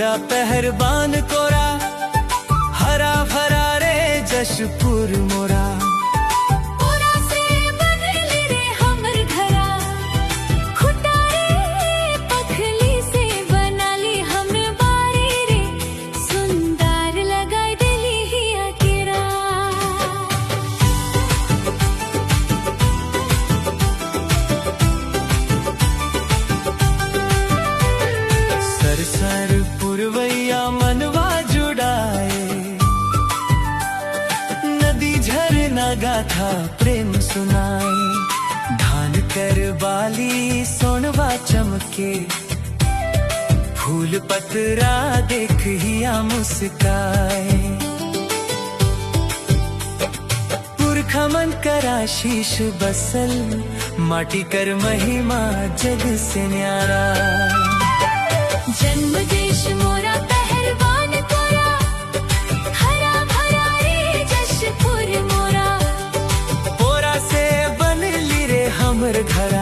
मोरा पहरबान कोरा, हरा भरा रे जशपुर मोरा। पोरा से बनल रे हमर घरा, खुटा रे पखली से बनाली हमर बारी रे, सुंदर लगाई देली हिया केरा। सरसर पुरवैया मनवा जुड़ाए, नदी झरना गाथा प्रेम सुनाए। धान कर बाली सोनवा चमके, फूल पतरा देख हिया मुस्काए। पुरखा मन करा शीश बसल, माटी कर महिमा जग से न्यारा। जन्म देश मोरा पहलवान कोरा, हरा भरा रे जशपुर मोरा। पोरा से बनली रे हमर घरा,